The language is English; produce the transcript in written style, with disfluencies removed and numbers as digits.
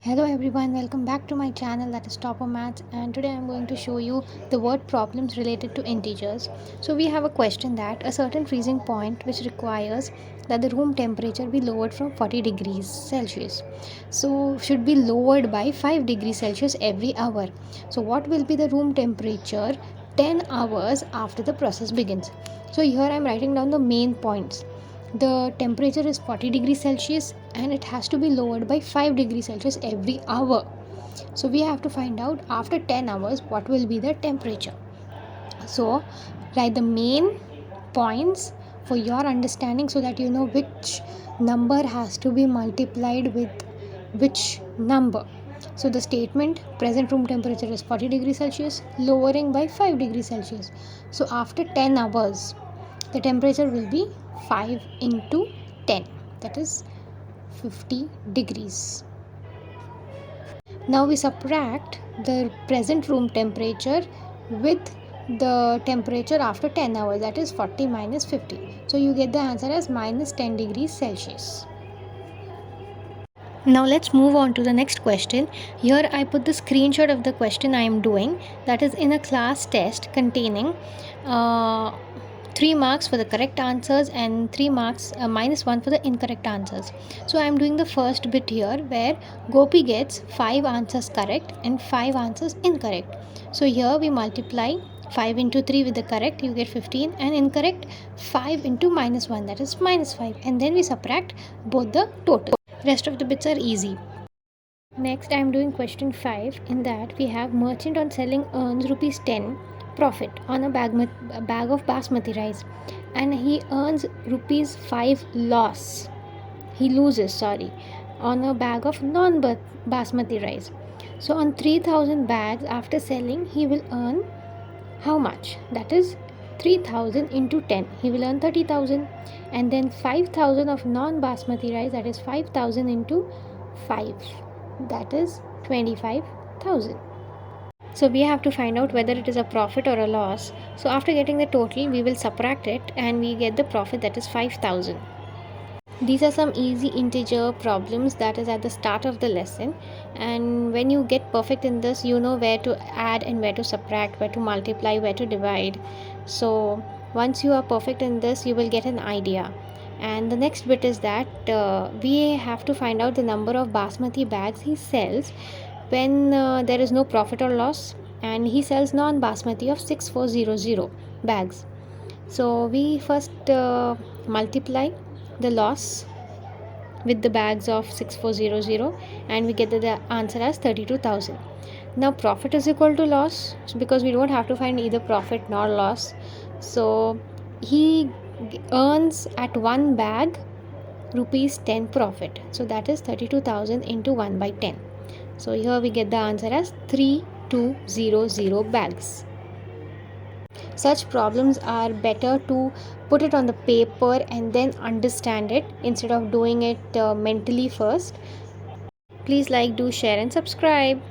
Hello everyone, welcome back to my channel that is Topper Maths, and today I'm going to show you the word problems related to integers. So we have a question that a certain freezing point which requires that the room temperature be lowered from 40 degrees Celsius. So should be lowered by 5 degrees Celsius every hour. So what will be the room temperature 10 hours after the process begins? So here I'm writing down the main points. The temperature is 40 degrees Celsius and it has to be lowered by 5 degrees Celsius every hour. So we have to find out after 10 hours what will be the temperature. So write the main points for your understanding so that you know which number has to be multiplied with which number. So the statement present room temperature is 40 degrees Celsius, lowering by 5 degrees Celsius. So after 10 hours the temperature will be 5 into 10, that is 50 degrees. Now we subtract the present room temperature with the temperature after 10 hours, that is 40 minus 50. So you get the answer as minus 10 degrees Celsius. Now let's move on to the next question. Here I put the screenshot of the question I am doing, that is in a class test containing 3 marks for the correct answers and 3 marks minus 1 for the incorrect answers. So I am doing the first bit here where Gopi gets 5 answers correct and 5 answers incorrect. So here we multiply 5 into 3 with the correct, you get 15, and incorrect 5 into minus 1, that is minus 5, and then we subtract both the total. Rest of the bits are easy. Next I am doing question 5. In that we have merchant on selling earns rupees 10 profit on a bag of basmati rice, and he earns rupees 5 loss. He loses, sorry, on a bag of non basmati rice. So on 3000 bags after selling he will earn how much? That is 3000 into 10, he will earn 30,000, and then 5000 of non basmati rice, that is 5000 into 5, that is 25,000. So we have to find out whether it is a profit or a loss. So after getting the total we will subtract it and we get the profit, that is 5000. These are some easy integer problems that is at the start of the lesson, and when you get perfect in this you know where to add and where to subtract, where to multiply, where to divide. So once you are perfect in this you will get an idea. And the next bit is that we have to find out the number of basmati bags he sells when there is no profit or loss, and he sells non basmati of 6400 bags. So we first multiply the loss with the bags of 6400 and we get the answer as 32,000. Now profit is equal to loss because we don't have to find either profit nor loss. So he earns at one bag rupees 10 profit. So that is 32,000 into 1 by 10. So here we get the answer as 3200 bags. Such problems are better to put it on the paper and then understand it instead of doing it mentally first. Please like, do, share and subscribe.